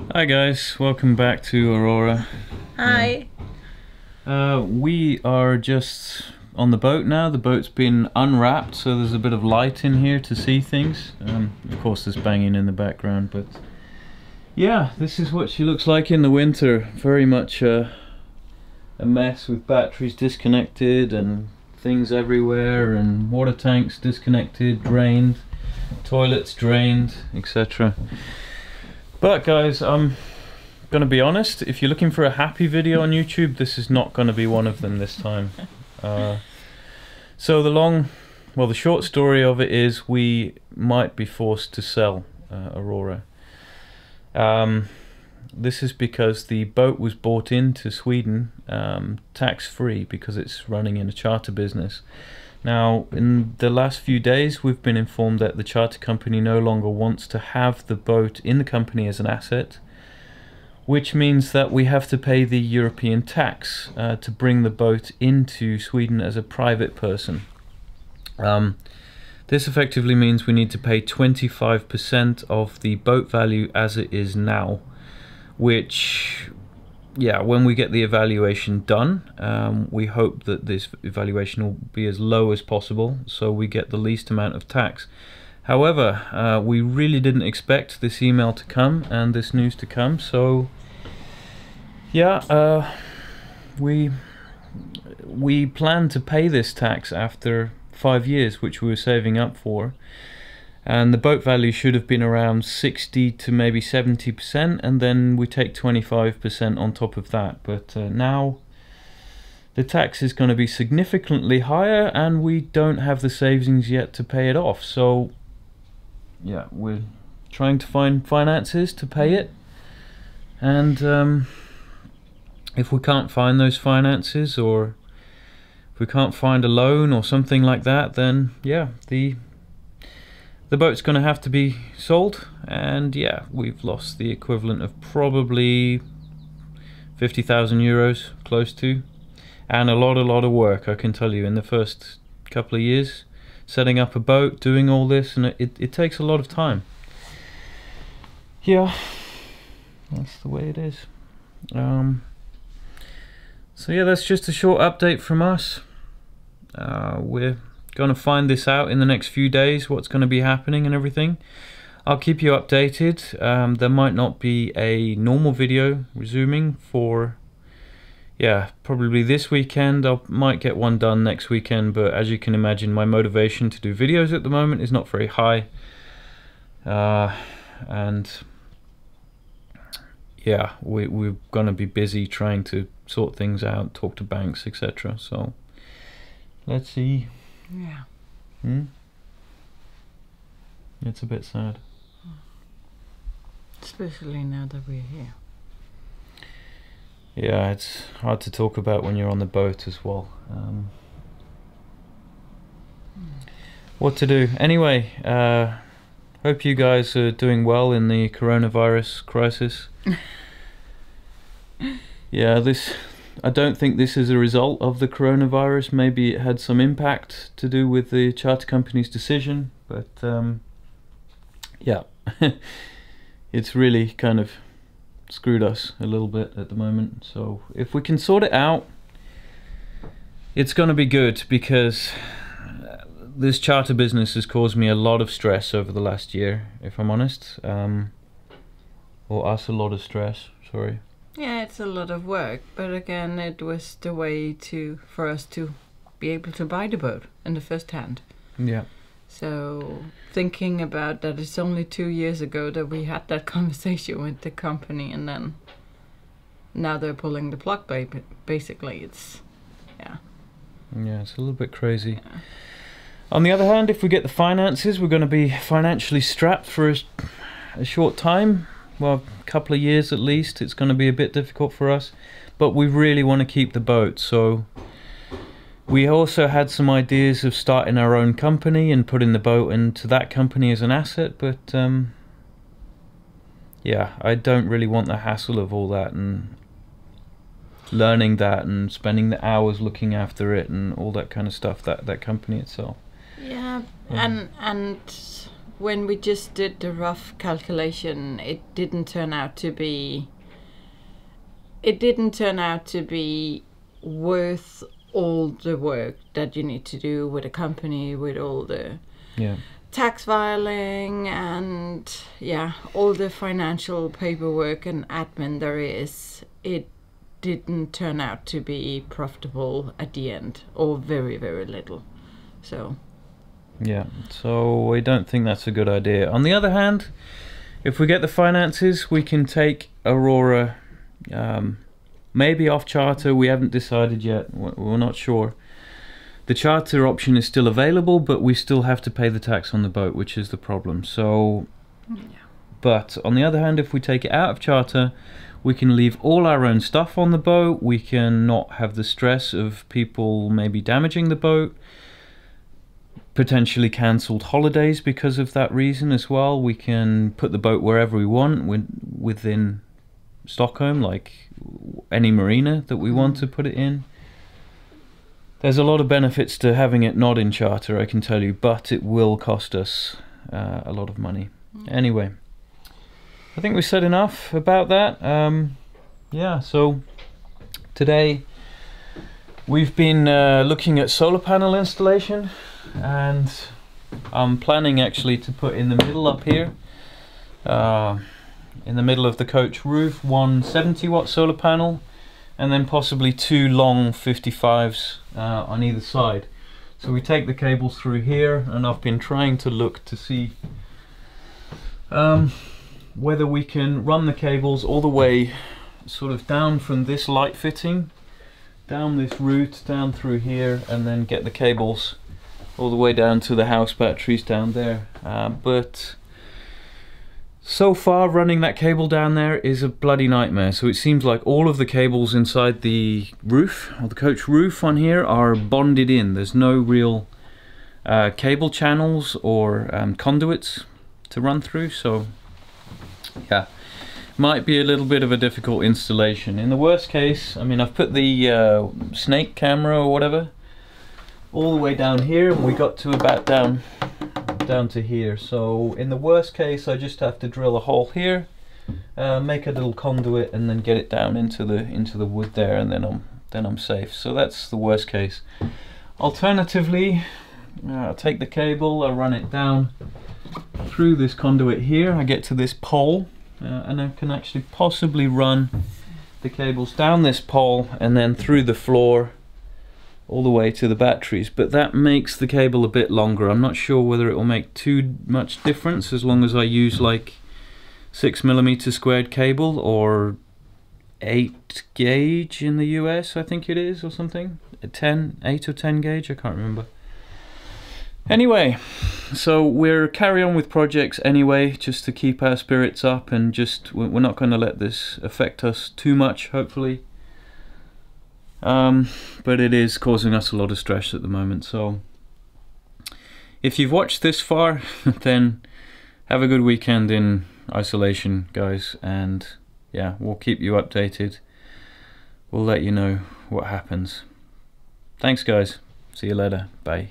Hi guys, welcome back to Aurora. Hi. We are just on the boat now. The boat's been unwrapped, so there's a bit of light in here to see things. Of course there's banging in the background, but yeah, this is what she looks like in the winter. Very much a mess, with batteries disconnected and things everywhere, and water tanks disconnected, drained, toilets drained, etc. But guys, I'm gonna be honest, if you're looking for a happy video on YouTube, this is not gonna be one of them this time. So the short story of it is we might be forced to sell Aurora. This is because the boat was bought into Sweden tax-free, because it's running in a charter business. Now, in the last few days, we've been informed that the charter company no longer wants to have the boat in the company as an asset, which means that we have to pay the European tax to bring the boat into Sweden as a private person. This effectively means we need to pay 25% of the boat value as it is now, which, yeah, when we get the evaluation done, we hope that this evaluation will be as low as possible, so we get the least amount of tax. However, we really didn't expect this email to come and this news to come, so yeah, we plan to pay this tax after 5 years, which we were saving up for. And the boat value should have been around 60 to maybe 70%, and then we take 25% on top of that. But now the tax is going to be significantly higher, and we don't have the savings yet to pay it off. So yeah, we're trying to find finances to pay it, and if we can't find those finances, or if we can't find a loan or something like that, then yeah, the boat's going to have to be sold. And yeah, we've lost the equivalent of probably 50,000 euros, close to, and a lot of work, I can tell you, in the first couple of years, setting up a boat, doing all this, and it takes a lot of time. Yeah, that's the way it is. So yeah, that's just a short update from us. We're going to find this out in the next few days, what's going to be happening and everything. I'll keep you updated. There might not be a normal video resuming for, yeah, probably this weekend. I might get one done next weekend, but as you can imagine, my motivation to do videos at the moment is not very high. And yeah, we're going to be busy trying to sort things out, talk to banks, etc. So let's see. Yeah. It's a bit sad. Especially now that we're here. Yeah, it's hard to talk about when you're on the boat as well. What to do? Anyway, hope you guys are doing well in the coronavirus crisis. Yeah, I don't think this is a result of the coronavirus. Maybe it had some impact to do with the charter company's decision, but yeah, it's really kind of screwed us a little bit at the moment. So if we can sort it out, it's going to be good, because this charter business has caused me a lot of stress over the last year, if I'm honest. Or us a lot of stress, sorry. Yeah, it's a lot of work, but again, it was the way for us to be able to buy the boat in the first hand. Yeah. So thinking about that, it's only 2 years ago that we had that conversation with the company, and then now they're pulling the plug, basically. It's, yeah. Yeah, it's a little bit crazy. Yeah. On the other hand, if we get the finances, we're going to be financially strapped for a short time. Well, a couple of years at least. It's going to be a bit difficult for us, but we really want to keep the boat. So we also had some ideas of starting our own company and putting the boat into that company as an asset, but yeah, I don't really want the hassle of all that and learning that and spending the hours looking after it and all that kind of stuff, that company itself. Yeah, and when we just did the rough calculation, it didn't turn out to be worth all the work that you need to do with a company, with all the tax filing and all the financial paperwork and admin there is. It didn't turn out to be profitable at the end, or very, very little. So we don't think that's a good idea. On the other hand, if we get the finances, we can take Aurora maybe off charter. We haven't decided yet. We're not sure. The charter option is still available, but we still have to pay the tax on the boat, which is the problem. So, but on the other hand, if we take it out of charter, we can leave all our own stuff on the boat. We can not have the stress of people maybe damaging the boat, potentially cancelled holidays because of that reason as well. We can put the boat wherever we want within Stockholm, like any marina that we want to put it in. There's a lot of benefits to having it not in charter, I can tell you, but it will cost us a lot of money. Anyway, I think we said enough about that. So today we've been looking at solar panel installation, and I'm planning actually to put in the middle up here, in the middle of the coach roof, one 70-watt solar panel, and then possibly two long 55s on either side. So we take the cables through here, and I've been trying to look to see whether we can run the cables all the way sort of down from this light fitting, down this route, down through here, and then get the cables all the way down to the house batteries down there. But so far running that cable down there is a bloody nightmare. So it seems like all of the cables inside the roof, or the coach roof on here, are bonded in. There's no real cable channels or conduits to run through, so yeah, might be a little bit of a difficult installation. In the worst case, I mean, I've put the snake camera or whatever all the way down here, and we got to about down to here. So in the worst case, I just have to drill a hole here, make a little conduit, and then get it down into the wood there, and then I'm safe. So that's the worst case. Alternatively, I'll take the cable, I run it down through this conduit here, I get to this pole, and I can actually possibly run the cables down this pole and then through the floor all the way to the batteries. But that makes the cable a bit longer. I'm not sure whether it will make too much difference as long as I use like 6mm squared cable, or 8 gauge in the US I think it is, or something, 8 or 10 gauge, I can't remember. Anyway, so we're carry on with projects anyway, just to keep our spirits up, and just we're not going to let this affect us too much, hopefully. But it is causing us a lot of stress at the moment. So if you've watched this far, then have a good weekend in isolation, guys, and yeah, we'll keep you updated. We'll let you know what happens. Thanks, guys. See you later. Bye.